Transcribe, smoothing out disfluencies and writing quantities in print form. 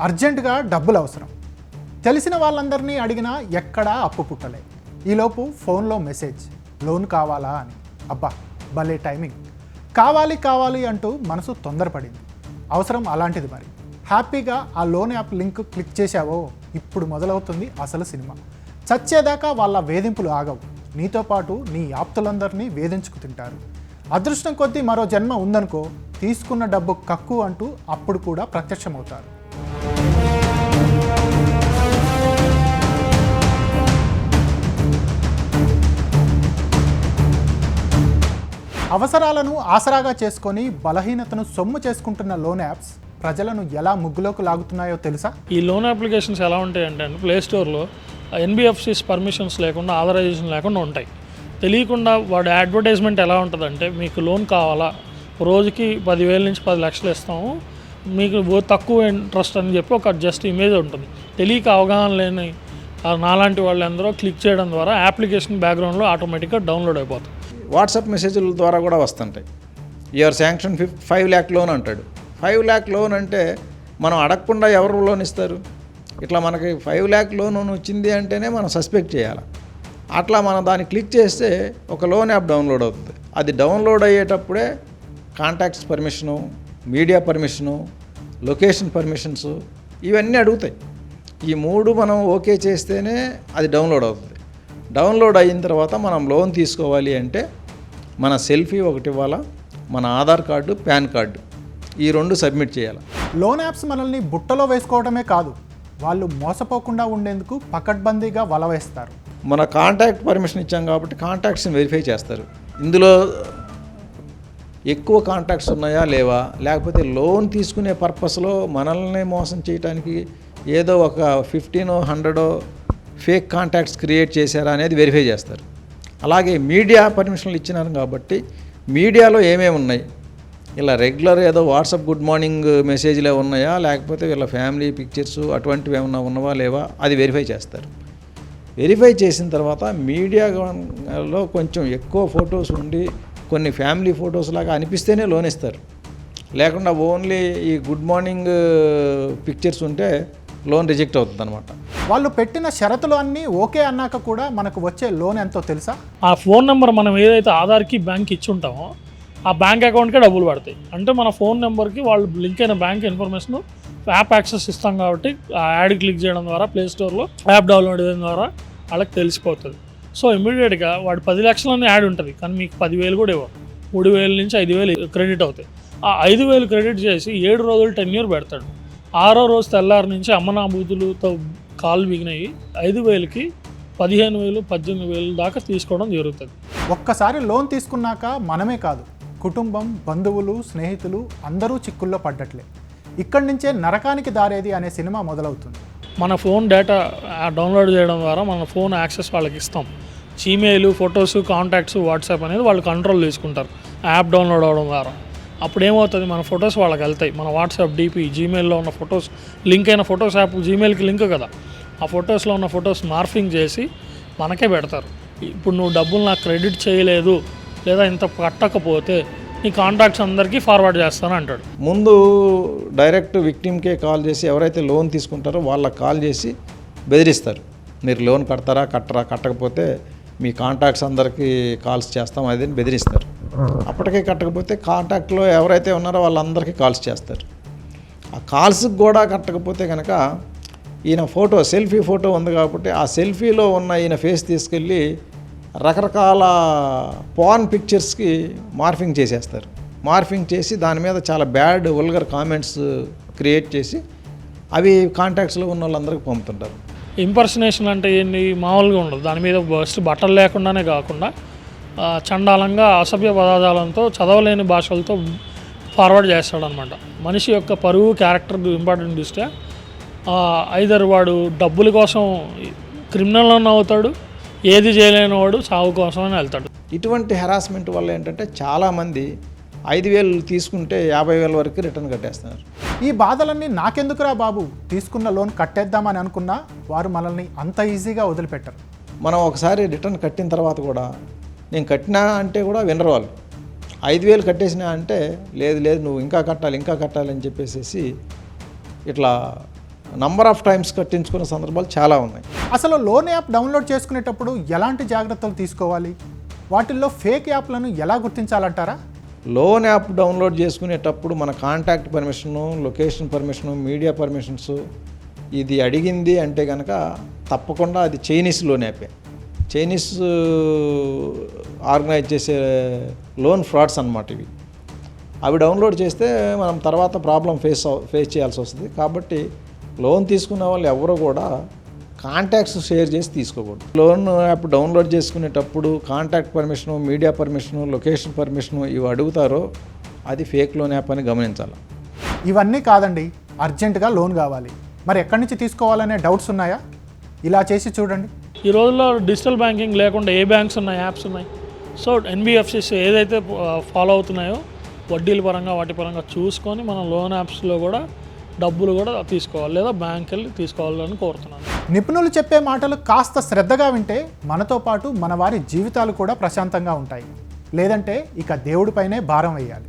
అర్జెంటుగా డబ్బులు అవసరం. తెలిసిన వాళ్ళందరినీ అడిగినా ఎక్కడా అప్పు పుట్టలే. ఈలోపు ఫోన్లో మెసేజ్, లోన్ కావాలా అని. అబ్బా, భలే టైమింగ్. కావాలి కావాలి అంటూ మనసు తొందరపడింది. అవసరం అలాంటిది మరి. హ్యాపీగా ఆ లోన్ యాప్ లింక్ క్లిక్ చేశావో ఇప్పుడు మొదలవుతుంది అసలు సినిమా. చచ్చేదాకా వాళ్ళ వేధింపులు ఆగవు. నీతో పాటు నీ ఆప్తులందరినీ వేధించుకు తింటారు. అదృష్టం కొద్దీ మరో జన్మ ఉందనుకో, తీసుకున్న డబ్బు కక్కు అంటూ అప్పుడు కూడా ప్రత్యక్షమవుతారు. అవసరాలను ఆసరాగా చేసుకొని బలహీనతను సొమ్ము చేసుకుంటున్న లోన్ యాప్స్ ప్రజలను ఎలా ముగ్గులోకి లాగుతున్నాయో తెలుసా? ఈ లోన్ అప్లికేషన్స్ ఎలా ఉంటాయంటే ప్లే స్టోర్లో ఎన్బిఎఫ్సిస్ పర్మిషన్స్ లేకుండా, ఆథరైజేషన్ లేకుండా ఉంటాయి. తెలియకుండా వాడి అడ్వర్టైజ్మెంట్ ఎలా ఉంటుందంటే, మీకు లోన్ కావాలా, రోజుకి 10,000 నుంచి 10 లక్షలు ఇస్తాము, మీకు తక్కువ ఇంట్రెస్ట్ అని చెప్పి ఒక జస్ట్ ఇమేజ్ ఉంటుంది. తెలియక అవగాహన లేని నాలాంటి వాళ్ళందరూ క్లిక్ చేయడం ద్వారా అప్లికేషన్ బ్యాక్గ్రౌండ్లో ఆటోమేటిక్గా డౌన్లోడ్ అయిపోతుంది. వాట్సాప్ మెసేజ్ల ద్వారా కూడా వస్తుంటాయి. యువర్ శాంక్షన్ 5 lakh లోన్ అంటాడు. 5 lakh లోన్ అంటే మనం అడగకుండా ఎవరు లోన్ ఇస్తారు? ఇట్లా మనకి 5 lakh లోన్ వచ్చింది అంటేనే మనం సస్పెక్ట్ చేయాలి. అట్లా మనం దాన్ని క్లిక్ చేస్తే ఒక లోన్ యాప్ డౌన్లోడ్ అవుతుంది. అది డౌన్లోడ్ అయ్యేటప్పుడే contacts permission, media permission, location permissions ఇవన్నీ అడుగుతాయి. ఈ 3 మనం ఓకే చేస్తేనే అది డౌన్లోడ్ అవుతుంది. డౌన్లోడ్ అయిన తర్వాత మనం లోన్ తీసుకోవాలి అంటే మన సెల్ఫీ ఒకటి ఇవ్వాలా, మన ఆధార్ కార్డు, పాన్ కార్డు ఈ 2 సబ్మిట్ చేయాలి. లోన్ యాప్స్ మనల్ని బుట్టలో వేసుకోవడమే కాదు, వాళ్ళు మోసపోకుండా ఉండేందుకు పకడ్బందీగా వల వేస్తారు. మన కాంటాక్ట్ పర్మిషన్ ఇచ్చాం కాబట్టి కాంటాక్ట్స్ని వెరిఫై చేస్తారు. ఇందులో ఎక్కువ కాంటాక్ట్స్ ఉన్నాయా లేవా, లేకపోతే లోన్ తీసుకునే పర్పస్లో మనల్ని మోసం చేయడానికి ఏదో ఒక 15 100 ఫేక్ కాంటాక్ట్స్ క్రియేట్ చేశారా అనేది వెరిఫై చేస్తారు. అలాగే మీడియా పర్మిషన్లు ఇచ్చినారు కాబట్టి మీడియాలో ఏమేమి ఉన్నాయి, ఇలా రెగ్యులర్ ఏదో వాట్సాప్ గుడ్ మార్నింగ్ మెసేజ్లే ఉన్నాయా, లేకపోతే వీళ్ళ ఫ్యామిలీ పిక్చర్స్ అటువంటివి ఏమన్నా ఉన్నవా లేవా అది వెరిఫై చేస్తారు. వెరిఫై చేసిన తర్వాత మీడియాలో కొంచెం ఎక్కువ ఫొటోస్ ఉండి కొన్ని ఫ్యామిలీ ఫొటోస్ లాగా అనిపిస్తేనే లోన్ ఇస్తారు. లేకుండా ఓన్లీ ఈ గుడ్ మార్నింగ్ పిక్చర్స్ ఉంటే లోన్ రిజెక్ట్ అవుతుంది అనమాట. వాళ్ళు పెట్టిన షరతులు అన్నీ ఓకే అన్నాక కూడా మనకు వచ్చే లోన్ ఎంతో తెలుసా? ఆ ఫోన్ నెంబర్ మనం ఏదైతే ఆధార్కి బ్యాంక్ ఇచ్చి ఉంటామో ఆ బ్యాంక్ అకౌంట్కే డబ్బులు పడతాయి. అంటే మన ఫోన్ నెంబర్కి వాళ్ళు లింక్ అయిన బ్యాంక్ ఇన్ఫర్మేషన్ యాప్ యాక్సెస్ ఇస్తాం కాబట్టి ఆ యాడ్ క్లిక్ చేయడం ద్వారా ప్లే స్టోర్లో యాప్ డౌన్లోడ్ చేయడం ద్వారా వాళ్ళకి తెలిసిపోతుంది. సో ఇమీడియట్గా వాడు 10 లక్షలని యాడ్ ఉంటుంది, కానీ మీకు 10,000 కూడా ఇవ్వరు. 3,000 నుంచి 5,000 క్రెడిట్ అవుతాయి. ఆ 5,000 క్రెడిట్ చేసి 7 రోజులు టెన్యూర్ పెడతాడు. 6వ రోజు తెల్లారి నుంచి అమ్మనాభూతులతో కాలు బిగినాయి 5,000కి 15,000 18,000 దాకా తీసుకోవడం జరుగుతుంది. ఒక్కసారి లోన్ తీసుకున్నాక మనమే కాదు, కుటుంబం, బంధువులు, స్నేహితులు అందరూ చిక్కుల్లో పడ్డట్లే. ఇక్కడి నుంచే నరకానికి దారేది అనే సినిమా మొదలవుతుంది. మన ఫోన్ డేటా డౌన్లోడ్ చేయడం ద్వారా మన ఫోన్ యాక్సెస్ వాళ్ళకి ఇస్తాం. జీమెయిల్, ఫొటోస్, కాంటాక్ట్స్, వాట్సాప్ అనేది వాళ్ళు కంట్రోల్ తీసుకుంటారు యాప్ డౌన్లోడ్ అవ్వడం ద్వారా. అప్పుడు ఏమవుతుంది, మన ఫొటోస్ వాళ్ళకి వెళ్తాయి. మన వాట్సాప్ డీపీ, జీమెయిల్లో ఉన్న ఫొటోస్, లింక్ అయిన ఫొటోస్ యాప్ జీమెయిల్కి లింక్ కదా, ఆ ఫొటోస్లో ఉన్న ఫొటోస్ మార్ఫింగ్ చేసి మనకే పెడతారు. ఇప్పుడు నువ్వు డబ్బులు నాకు క్రెడిట్ చేయలేదు లేదా ఇంత కట్టకపోతే నీ కాంటాక్ట్స్ అందరికీ ఫార్వర్డ్ చేస్తాను అంటాడు. ముందు డైరెక్ట్ విక్టిమ్కే కాల్ చేసి ఎవరైతే లోన్ తీసుకుంటారో వాళ్ళకి కాల్ చేసి బెదిరిస్తారు. మీరు లోన్ కడతారా, కట్టకపోతే మీ కాంటాక్ట్స్ అందరికీ కాల్స్ చేస్తాం అది బెదిరిస్తారు. అప్పటికే కట్టకపోతే కాంటాక్ట్లో ఎవరైతే ఉన్నారో వాళ్ళందరికీ కాల్స్ చేస్తారు. ఆ కాల్స్కి కూడా కట్టకపోతే కనుక ఈయన ఫోటో, సెల్ఫీ ఫోటో ఉంది కాబట్టి ఆ సెల్ఫీలో ఉన్న ఈయన ఫేస్ తీసుకెళ్ళి రకరకాల పార్న్ పిక్చర్స్కి మార్ఫింగ్ చేసేస్తారు. మార్ఫింగ్ చేసి దాని మీద చాలా బ్యాడ్ వల్గర్ కామెంట్స్ క్రియేట్ చేసి అవి కాంటాక్ట్స్లో ఉన్న వాళ్ళందరికీ పంపుతుంటారు. ఇంపర్సనేషన్ అంటే ఏంటి, మామూలుగా ఉండదు. దాని మీద ఫస్ట్ బట్టలు లేకుండానే కాకుండా చండాలంగా అసభ్య పదార్థాలతో చదవలేని భాషలతో ఫార్వర్డ్ చేస్తాడనమాట. మనిషి యొక్క పరువు, క్యారెక్టర్ ఇంపార్టెంట్ దృష్ట్యా ఐదర్ వాడు డబ్బుల కోసం క్రిమినల్ అవుతాడు, ఏది చేయలేని వాడు సాగు కోసమని వెళ్తాడు. ఇటువంటి హెరాస్మెంట్ వల్ల ఏంటంటే చాలామంది 5,000 తీసుకుంటే 50,000 వరకు రిటర్న్ కట్టేస్తున్నారు. ఈ బాధలన్నీ నాకెందుకురా బాబు, తీసుకున్న లోన్ కట్టేద్దామని అనుకున్నా వారు మనల్ని అంత ఈజీగా వదిలిపెట్టరు. మనం ఒకసారి రిటర్న్ కట్టిన తర్వాత కూడా నేను కట్టినా అంటే కూడా వినరు వాళ్ళు. 5,000 కట్టేసినా అంటే లేదు నువ్వు ఇంకా కట్టాలి అని చెప్పేసి ఇట్లా నంబర్ ఆఫ్ టైమ్స్ కట్టించుకున్న సందర్భాలు చాలా ఉన్నాయి. అసలు లోన్ యాప్ డౌన్లోడ్ చేసుకునేటప్పుడు ఎలాంటి జాగ్రత్తలు తీసుకోవాలి? వాటిల్లో ఫేక్ యాప్లను ఎలా గుర్తించాలంటారా? లోన్ యాప్ డౌన్లోడ్ చేసుకునేటప్పుడు మన contact permission, location permission, media permissions ఇది అడిగింది అంటే కనుక తప్పకుండా అది చైనీస్ లోన్ యాపే. చైనీస్ ఆర్గనైజ్ చేసే లోన్ ఫ్రాడ్స్ అన్నమాట ఇవి. అవి డౌన్లోడ్ చేస్తే మనం తర్వాత ప్రాబ్లం ఫేస్ చేయాల్సి వస్తుంది. కాబట్టి లోన్ తీసుకున్న వాళ్ళు ఎవరు కూడా కాంటాక్ట్స్ షేర్ చేసి తీసుకోకూడదు. లోన్ యాప్ డౌన్లోడ్ చేసుకునేటప్పుడు contact permission, media permission, location permission ఇవి అడుగుతారో అది ఫేక్ లోన్ యాప్ అని గమనించాలి. ఇవన్నీ కాదండి, అర్జెంటుగా లోన్ కావాలి, మరి ఎక్కడి నుంచి తీసుకోవాలనే డౌట్స్ ఉన్నాయా? ఇలా చేసి చూడండి. ఈ రోజుల్లో డిజిటల్ బ్యాంకింగ్ లేకుండా ఏ బ్యాంక్స్ ఉన్నాయి, యాప్స్ ఉన్నాయి. సో ఎన్బిఎఫ్సిస్ ఏదైతే ఫాలో అవుతున్నాయో వడ్డీల పరంగా వాటి పరంగా చూసుకొని మనం లోన్ యాప్స్లో కూడా డబ్బులు కూడా తీసుకోవాలి, లేదా బ్యాంక్ వెళ్ళి తీసుకోవాలని కోరుతున్నాను. నిపుణులు చెప్పే మాటలు కాస్త శ్రద్ధగా వింటే మనతో పాటు మన వారి జీవితాలు కూడా ప్రశాంతంగా ఉంటాయి. లేదంటే ఇక దేవుడిపైనే భారం వేయాలి.